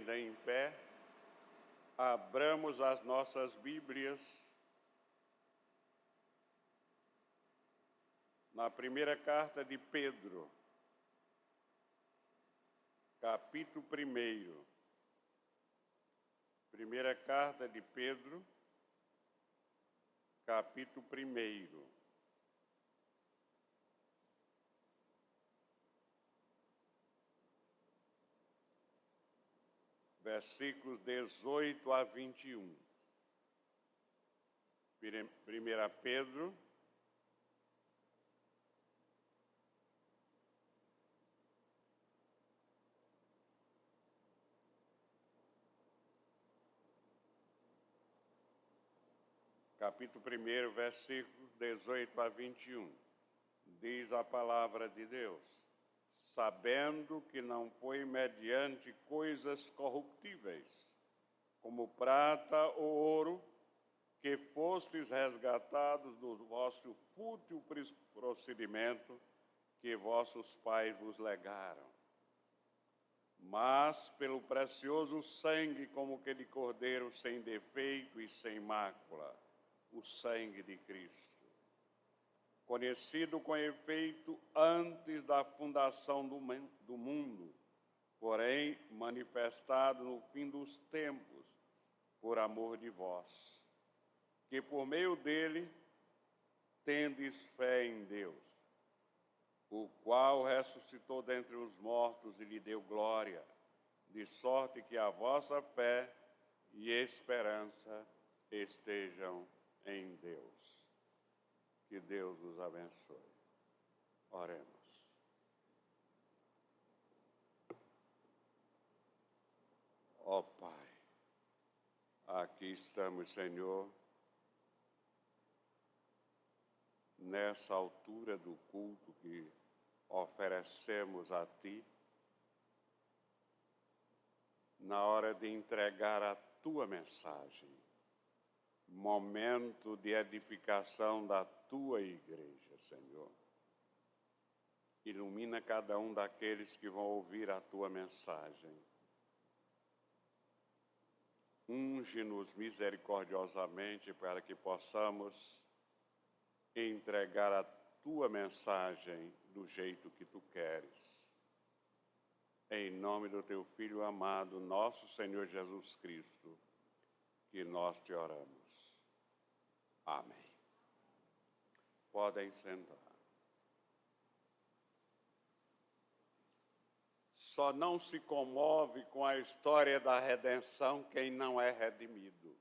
Ainda em pé, abramos as nossas Bíblias na primeira carta de Pedro, capítulo 1. Primeira carta de Pedro, capítulo 1. Versículos 18 a 21. 1 Pedro, capítulo 1, versículos 18 a 21. Diz a palavra de Deus: sabendo que não foi mediante coisas corruptíveis, como prata ou ouro, que fostes resgatados do vosso fútil procedimento que vossos pais vos legaram, mas pelo precioso sangue como que de cordeiro sem defeito e sem mácula, o sangue de Cristo, conhecido com efeito antes da fundação do mundo, porém manifestado no fim dos tempos, por amor de vós, que por meio dele tendes fé em Deus, o qual ressuscitou dentre os mortos e lhe deu glória, de sorte que a vossa fé e esperança estejam em Deus. Que Deus nos abençoe. Oremos. Ó Pai, aqui estamos, Senhor, nessa altura do culto que oferecemos a Ti, na hora de entregar a Tua mensagem, momento de edificação da Tua igreja, Senhor. Ilumina cada um daqueles que vão ouvir a Tua mensagem. Unge-nos misericordiosamente para que possamos entregar a Tua mensagem do jeito que Tu queres. Em nome do Teu Filho amado, nosso Senhor Jesus Cristo, que nós te oramos. Amém. Podem sentar. Só não se comove com a história da redenção quem não é redimido.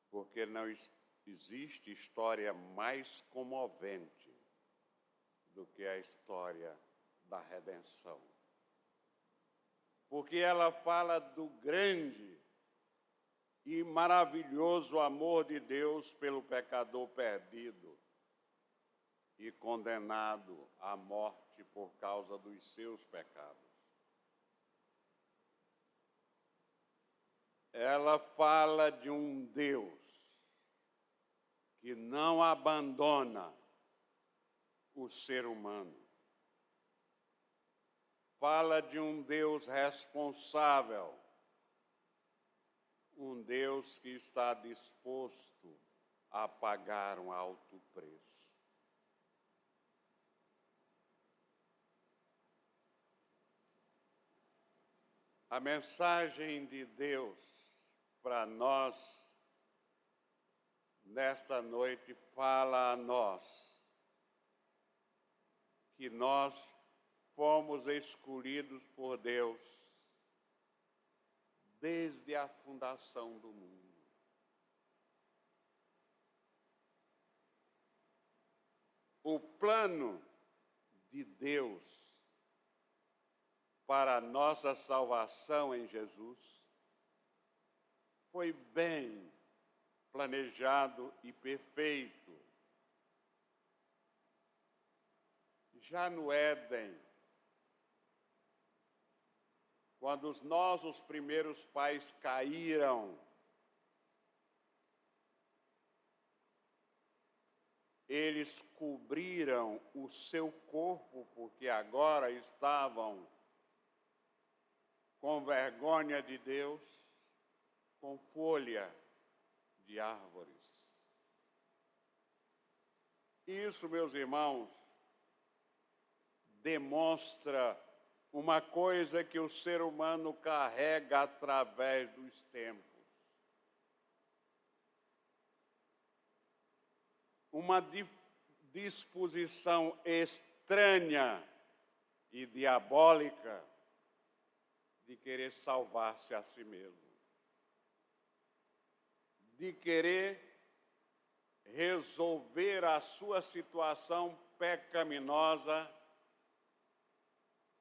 Porque não existe história mais comovente do que a história da redenção. Porque ela fala do grande e maravilhoso amor de Deus pelo pecador perdido e condenado à morte por causa dos seus pecados. Ela fala de um Deus que não abandona o ser humano. Fala de um Deus responsável, um Deus que está disposto a pagar um alto preço. A mensagem de Deus para nós, nesta noite, fala a nós que nós fomos escolhidos por Deus desde a fundação do mundo. O plano de Deus para a nossa salvação em Jesus foi bem planejado e perfeito. Já no Éden, quando os nossos primeiros pais caíram, eles cobriram o seu corpo, porque agora estavam com vergonha de Deus, com folha de árvores. Isso, meus irmãos, demonstra uma coisa que o ser humano carrega através dos tempos. Uma disposição estranha e diabólica de querer salvar-se a si mesmo, de querer resolver a sua situação pecaminosa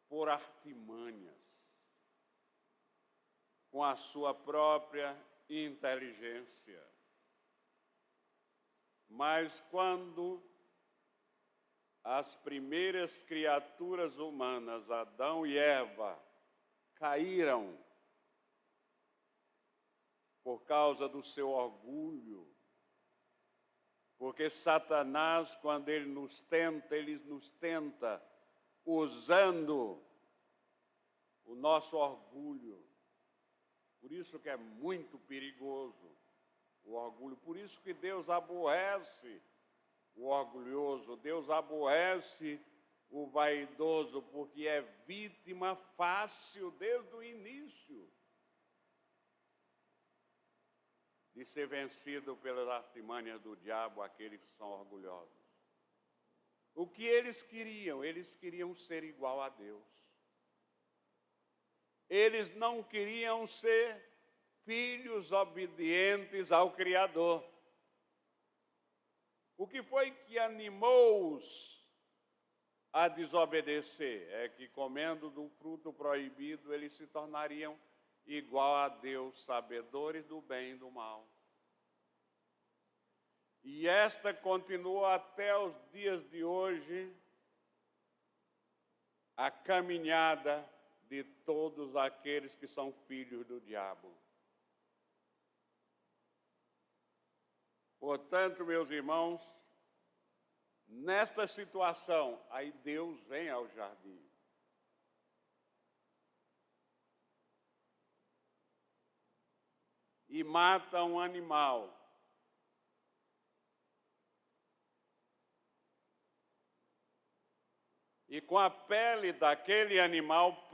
por artimanhas, com a sua própria inteligência. Mas quando as primeiras criaturas humanas, Adão e Eva, caíram por causa do seu orgulho, porque Satanás, quando ele nos tenta usando o nosso orgulho. Por isso que é muito perigoso o orgulho. Por isso que Deus aborrece o orgulhoso, Deus aborrece o vaidoso, porque é vítima fácil desde o início de ser vencido pelas artimanhas do diabo, aqueles que são orgulhosos. O que eles queriam? Eles queriam ser igual a Deus. Eles não queriam ser filhos obedientes ao Criador. O que foi que animou-os a desobedecer? É que, comendo do fruto proibido, eles se tornariam igual a Deus, sabedores do bem e do mal. E esta continua até os dias de hoje, a caminhada de todos aqueles que são filhos do diabo. Portanto, meus irmãos, nesta situação, aí Deus vem ao jardim. E mata um animal. E com a pele daquele animal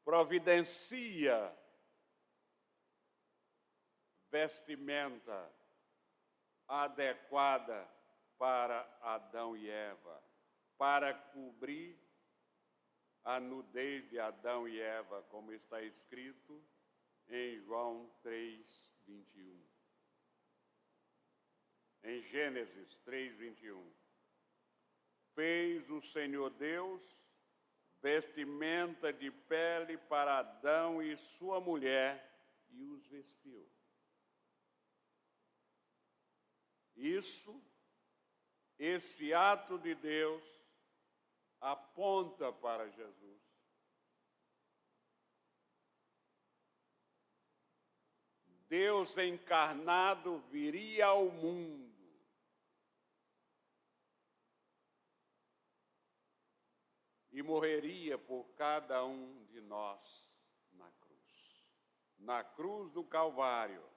providencia vestimenta adequada para Adão e Eva, para cobrir a nudez de Adão e Eva, como está escrito em João 3:21. Em Gênesis 3:21. Fez o Senhor Deus vestimenta de pele para Adão e sua mulher e os vestiu. Esse ato de Deus aponta para Jesus. Deus encarnado viria ao mundo e morreria por cada um de nós na cruz do Calvário.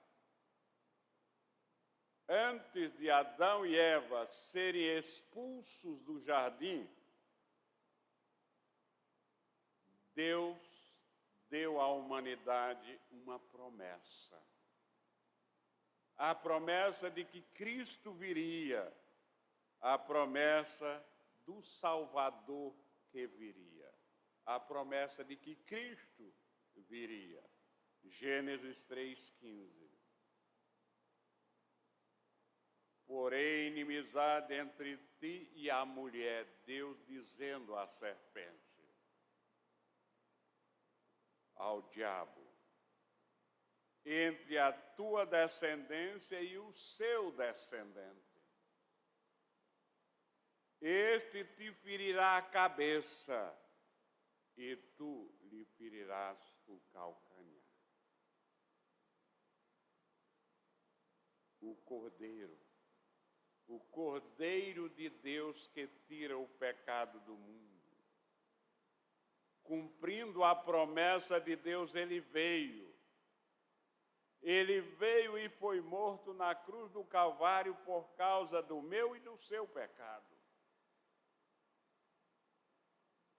Antes de Adão e Eva serem expulsos do jardim, Deus deu à humanidade uma promessa. A promessa de que Cristo viria, a promessa do Salvador que viria, a promessa de que Cristo viria. Gênesis 3:15. Porém, inimizade entre ti e a mulher, Deus dizendo à serpente, ao diabo, entre a tua descendência e o seu descendente. Este te ferirá a cabeça e tu lhe ferirás o calcanhar. O Cordeiro de Deus que tira o pecado do mundo, cumprindo a promessa de Deus, ele veio. Ele veio e foi morto na cruz do Calvário por causa do meu e do seu pecado.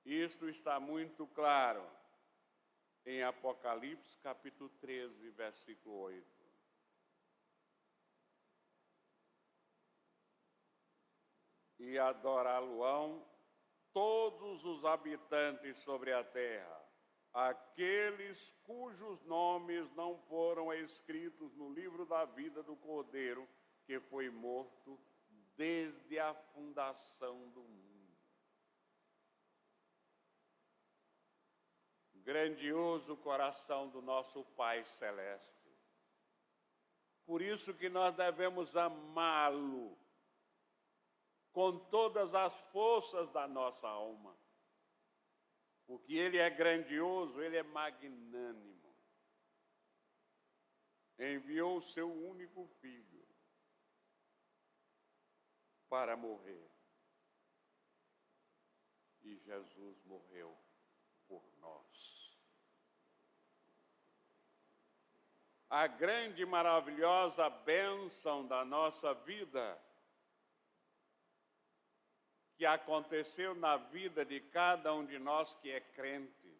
Isto está muito claro em Apocalipse, capítulo 13, versículo 8. E adorá-lo-ão todos os habitantes sobre a terra, aqueles cujos nomes não foram escritos no livro da vida do Cordeiro, que foi morto desde a fundação do mundo. Grandioso coração do nosso Pai Celeste. Por isso que nós devemos amá-lo com todas as forças da nossa alma. Porque ele é grandioso, ele é magnânimo. Enviou o seu único filho para morrer. E Jesus morreu por nós. A grande e maravilhosa bênção da nossa vida, que aconteceu na vida de cada um de nós que é crente,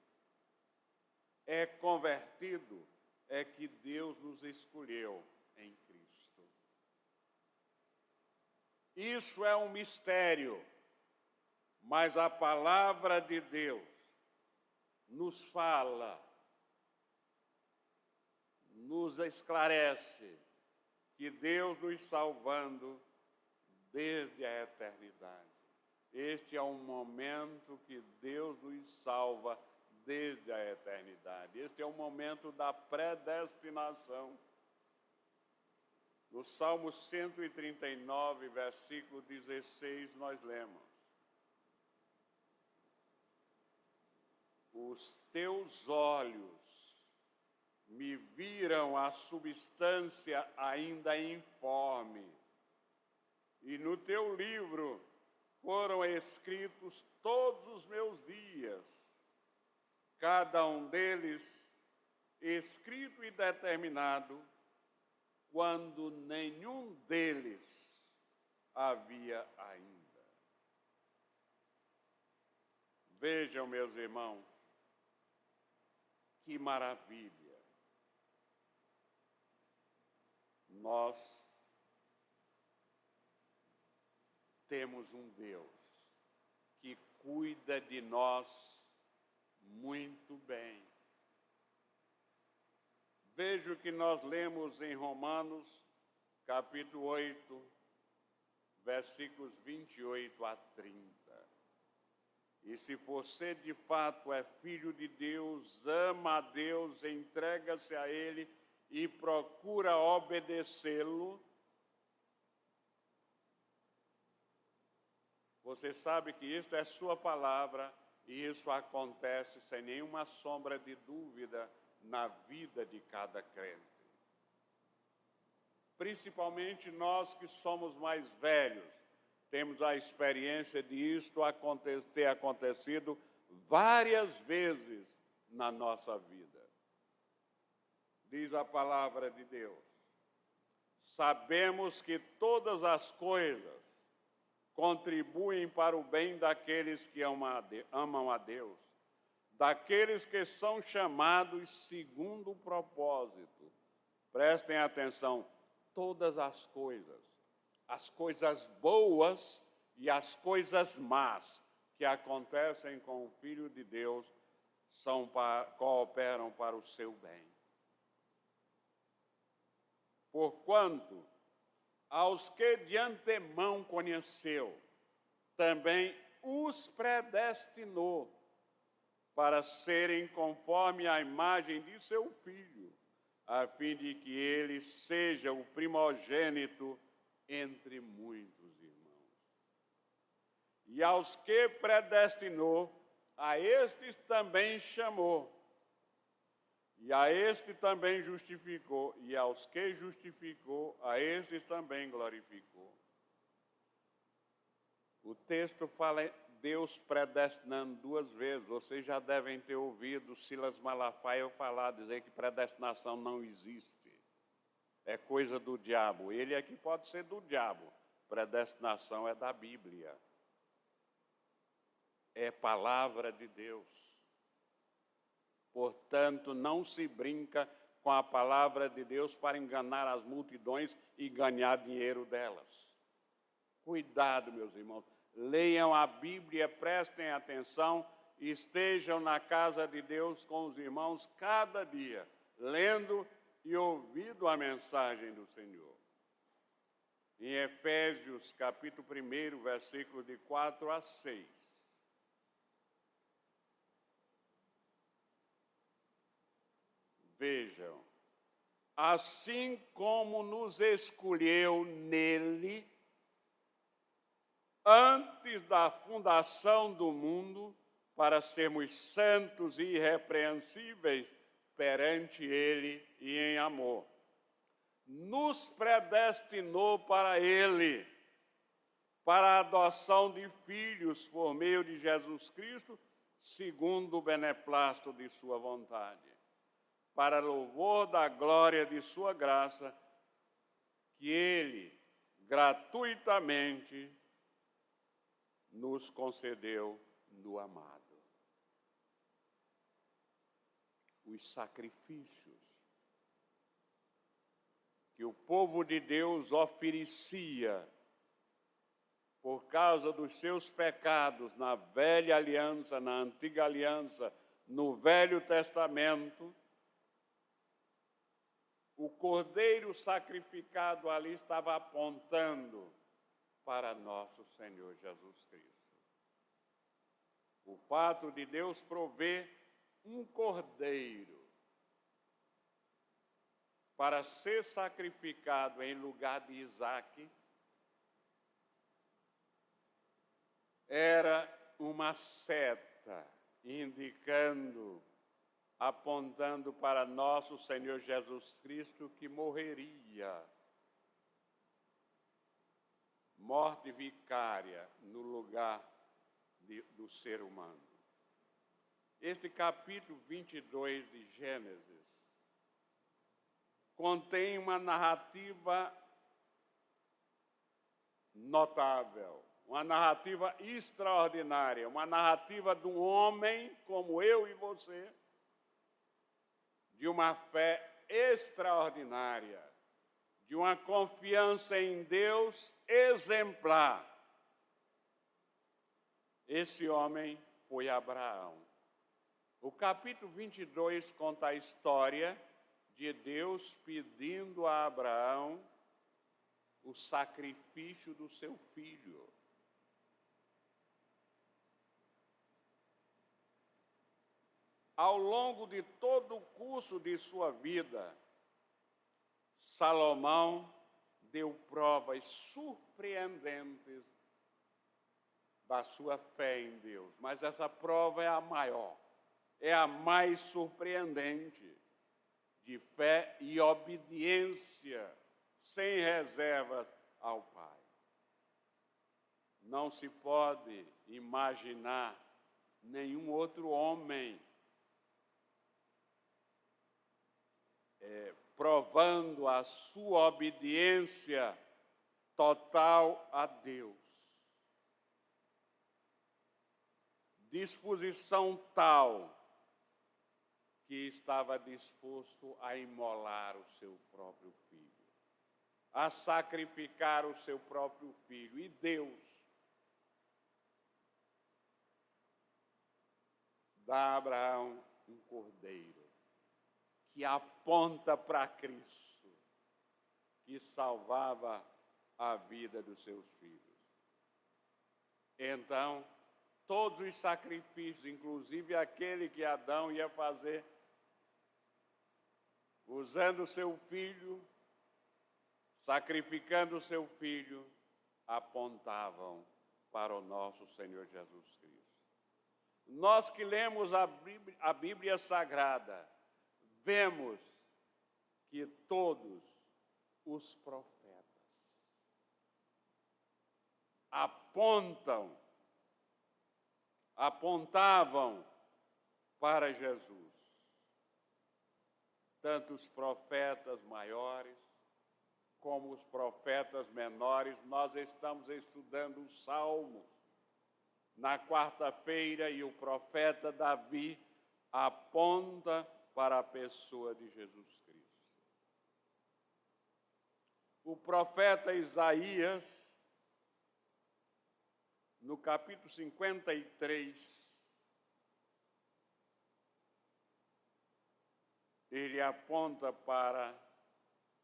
é convertido, é que Deus nos escolheu em Cristo. Isso é um mistério, mas a palavra de Deus nos fala, nos esclarece que Deus nos salvando desde a eternidade. Este é um momento que Deus nos salva desde a eternidade. Este é o momento da predestinação. No Salmo 139, versículo 16, nós lemos: os teus olhos me viram a substância ainda informe, e no teu livro foram escritos todos os meus dias, cada um deles escrito e determinado, quando nenhum deles havia ainda. Vejam, meus irmãos, que maravilha! Nós temos um Deus que cuida de nós muito bem. Veja o que nós lemos em Romanos, capítulo 8, versículos 28 a 30. E se você de fato é filho de Deus, ama a Deus, entrega-se a Ele e procura obedecê-lo, você sabe que isto é sua palavra e isso acontece sem nenhuma sombra de dúvida na vida de cada crente. Principalmente nós que somos mais velhos, temos a experiência de isto ter acontecido várias vezes na nossa vida. Diz a palavra de Deus: sabemos que todas as coisas contribuem para o bem daqueles que amam a Deus, daqueles que são chamados segundo o propósito. Prestem atenção, todas as coisas boas e as coisas más que acontecem com o Filho de Deus cooperam para o seu bem. Porquanto, aos que de antemão conheceu, também os predestinou para serem conforme a imagem de seu Filho, a fim de que ele seja o primogênito entre muitos irmãos. E aos que predestinou, a estes também chamou. E a este também justificou, e aos que justificou, a estes também glorificou. O texto fala Deus predestinando duas vezes. Vocês já devem ter ouvido Silas Malafaia falar, dizer que predestinação não existe. É coisa do diabo. Ele é que pode ser do diabo. Predestinação é da Bíblia. É palavra de Deus. Portanto, não se brinca com a palavra de Deus para enganar as multidões e ganhar dinheiro delas. Cuidado, meus irmãos. Leiam a Bíblia, prestem atenção, estejam na casa de Deus com os irmãos cada dia, lendo e ouvindo a mensagem do Senhor. Em Efésios, capítulo 1, versículo de 4 a 6. Vejam, assim como nos escolheu nele, antes da fundação do mundo, para sermos santos e irrepreensíveis perante ele e em amor. Nos predestinou para ele, para a adoção de filhos por meio de Jesus Cristo, segundo o beneplácito de sua vontade, para louvor da glória de sua graça, que ele gratuitamente nos concedeu no amado. Os sacrifícios que o povo de Deus oferecia por causa dos seus pecados na velha aliança, na antiga aliança, no Velho Testamento, o cordeiro sacrificado ali estava apontando para nosso Senhor Jesus Cristo. O fato de Deus prover um cordeiro para ser sacrificado em lugar de Isaque era uma seta indicando, apontando para nosso Senhor Jesus Cristo que morreria, morte vicária no lugar do ser humano. Este capítulo 22 de Gênesis contém uma narrativa notável, uma narrativa extraordinária, uma narrativa de um homem como eu e você, de uma fé extraordinária, de uma confiança em Deus exemplar. Esse homem foi Abraão. O capítulo 22 conta a história de Deus pedindo a Abraão o sacrifício do seu filho. Ao longo de todo o curso de sua vida, Salomão deu provas surpreendentes da sua fé em Deus. Mas essa prova é a maior, é a mais surpreendente, de fé e obediência, sem reservas ao Pai. Não se pode imaginar nenhum outro homem provando a sua obediência total a Deus. Disposição tal que estava disposto a imolar o seu próprio filho, a sacrificar o seu próprio filho. E Deus dá a Abraão um cordeiro que aponta para Cristo, que salvava a vida dos seus filhos. Então, todos os sacrifícios, inclusive aquele que Adão ia fazer, usando o seu filho, sacrificando o seu filho, apontavam para o nosso Senhor Jesus Cristo. Nós que lemos a Bíblia Sagrada, vemos que todos os profetas apontam apontavam para Jesus. Tanto os profetas maiores como os profetas menores. Nós estamos estudando os Salmos na quarta-feira e o profeta Davi aponta para a pessoa de Jesus Cristo. O profeta Isaías, no capítulo 53, ele aponta para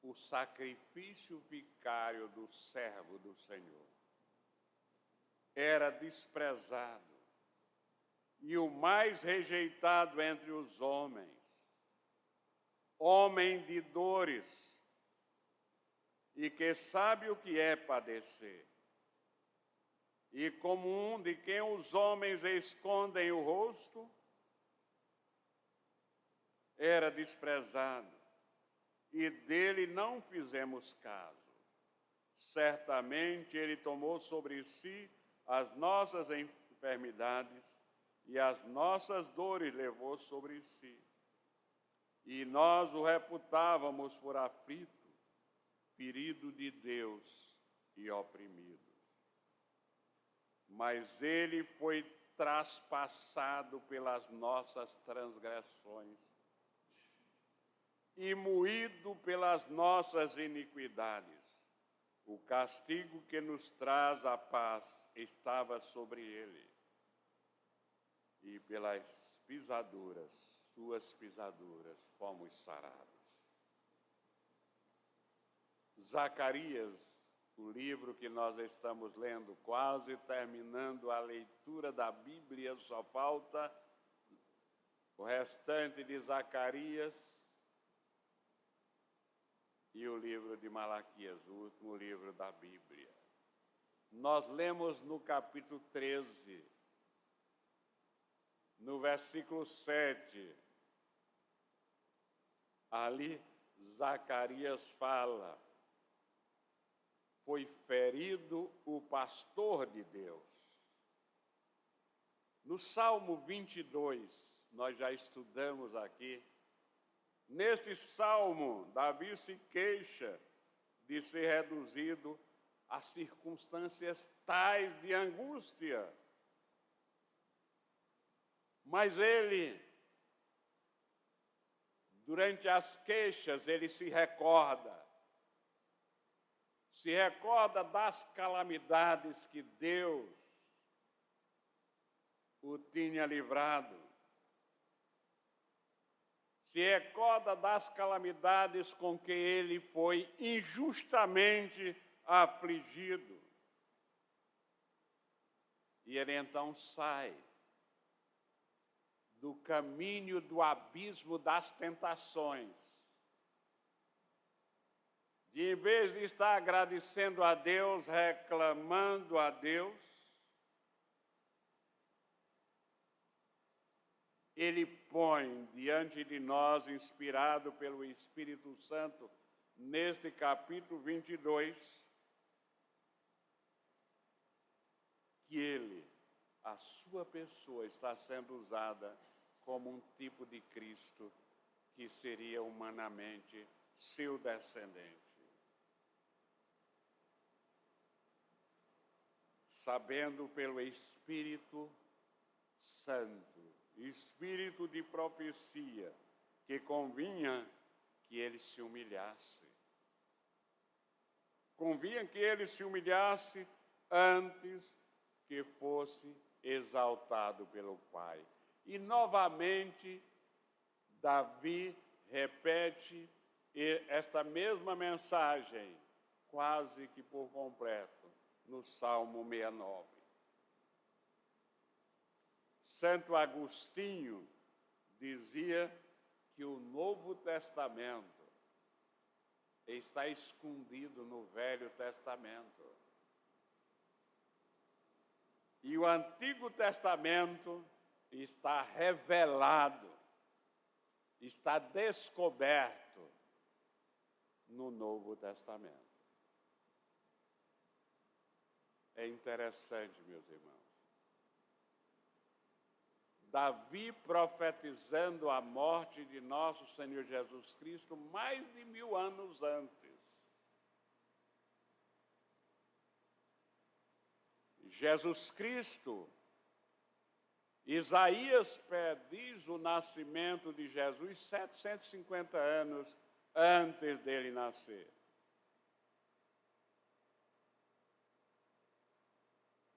o sacrifício vicário do servo do Senhor. Era desprezado e o mais rejeitado entre os homens, homem de dores e que sabe o que é padecer. E como um de quem os homens escondem o rosto, era desprezado, e dele não fizemos caso. Certamente ele tomou sobre si as nossas enfermidades e as nossas dores levou sobre si. E nós o reputávamos por aflito, ferido de Deus e oprimido. Mas ele foi traspassado pelas nossas transgressões e moído pelas nossas iniquidades. O castigo que nos traz a paz estava sobre ele, e pelas pisaduras, suas pisaduras, fomos sarados. Zacarias, o livro que nós estamos lendo, quase terminando a leitura da Bíblia, só falta o restante de Zacarias e o livro de Malaquias, o último livro da Bíblia. Nós lemos no capítulo 13, no versículo 7, ali Zacarias fala: foi ferido o pastor de Deus. No Salmo 22, nós já estudamos aqui. Neste salmo, Davi se queixa de ser reduzido a circunstâncias tais de angústia. Mas ele, durante as queixas, ele se recorda das calamidades que Deus o tinha livrado. Se recorda das calamidades com que ele foi injustamente afligido. E ele então sai do caminho do abismo das tentações. De, em vez de estar agradecendo a Deus, reclamando a Deus, ele põe diante de nós, inspirado pelo Espírito Santo, neste capítulo 22, que ele, a sua pessoa, está sendo usada como um tipo de Cristo que seria humanamente seu descendente. Sabendo pelo Espírito Santo, espírito de profecia, que convinha que ele se humilhasse. Convinha que ele se humilhasse antes que fosse exaltado pelo Pai. E novamente, Davi repete esta mesma mensagem, quase que por completo, no Salmo 69. Santo Agostinho dizia que o Novo Testamento está escondido no Velho Testamento. E o Antigo Testamento está revelado, está descoberto no Novo Testamento. É interessante, meus irmãos. Davi profetizando a morte de nosso Senhor Jesus Cristo mais de 1000 anos antes. Jesus Cristo, Isaías prediz o nascimento de Jesus 750 anos antes dele nascer.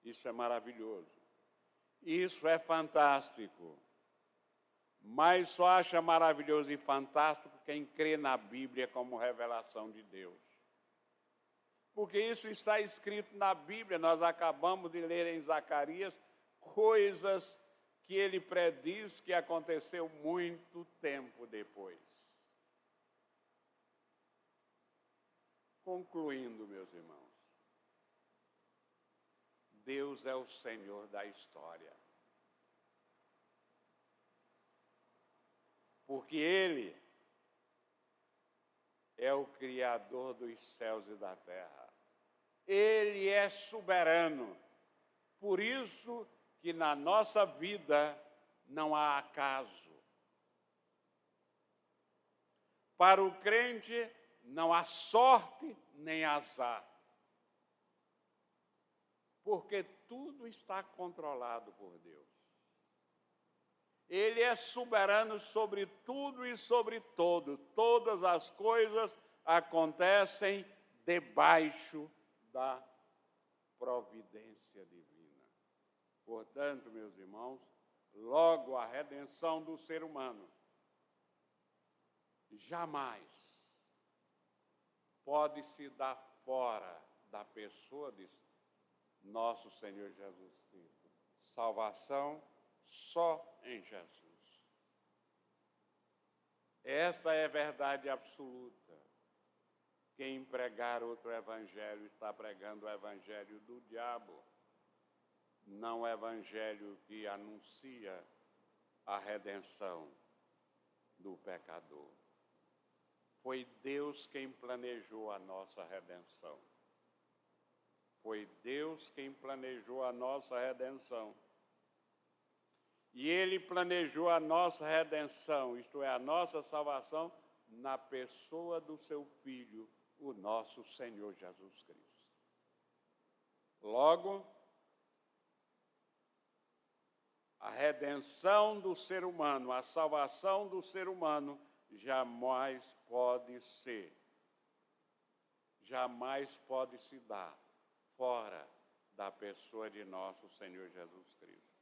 Isso é maravilhoso. Isso é fantástico. Mas só acha maravilhoso e fantástico quem crê na Bíblia como revelação de Deus. Porque isso está escrito na Bíblia, nós acabamos de ler em Zacarias coisas que ele prediz que aconteceu muito tempo depois. Concluindo, meus irmãos, Deus é o Senhor da história. Porque Ele é o Criador dos céus e da terra. Ele é soberano. Por isso que na nossa vida não há acaso. Para o crente não há sorte nem azar. Porque tudo está controlado por Deus. Ele é soberano sobre tudo e sobre todos. Todas as coisas acontecem debaixo da providência divina. Portanto, meus irmãos, logo a redenção do ser humano jamais pode se dar fora da pessoa de nosso Senhor Jesus Cristo. Salvação só em Jesus. Esta é a verdade absoluta. Quem pregar outro evangelho está pregando o evangelho do diabo, não o evangelho que anuncia a redenção do pecador. Foi Deus quem planejou a nossa redenção. Foi Deus quem planejou a nossa redenção. E Ele planejou a nossa redenção, isto é, a nossa salvação, na pessoa do seu Filho, o nosso Senhor Jesus Cristo. Logo, a redenção do ser humano, a salvação do ser humano, jamais pode se dar fora da pessoa de nosso Senhor Jesus Cristo.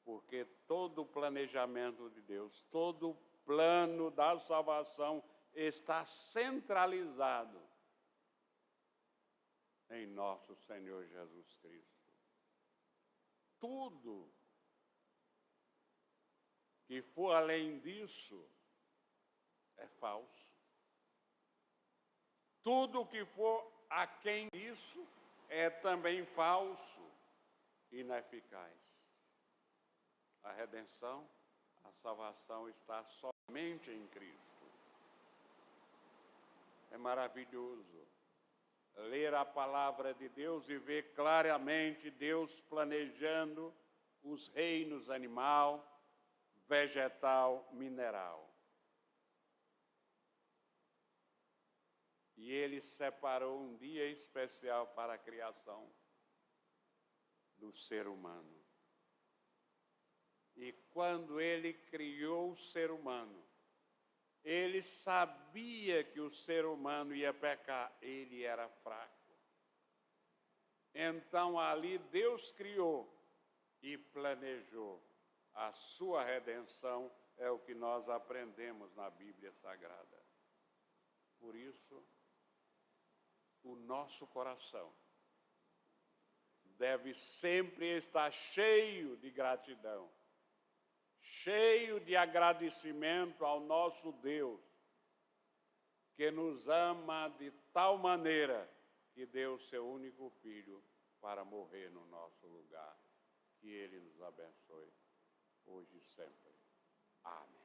Porque todo o planejamento de Deus, todo o plano da salvação está centralizado em nosso Senhor Jesus Cristo. Tudo que for além disso é falso. Tudo que for aquém disso é também falso e ineficaz. A redenção, a salvação está somente em Cristo. É maravilhoso ler a palavra de Deus e ver claramente Deus planejando os reinos animal, vegetal, mineral. E Ele separou um dia especial para a criação do ser humano. E quando Ele criou o ser humano, Ele sabia que o ser humano ia pecar, ele era fraco. Então ali Deus criou e planejou a sua redenção, é o que nós aprendemos na Bíblia Sagrada. Por isso, o nosso coração deve sempre estar cheio de gratidão, cheio de agradecimento ao nosso Deus, que nos ama de tal maneira que deu seu único Filho para morrer no nosso lugar. Que Ele nos abençoe, hoje e sempre. Amém.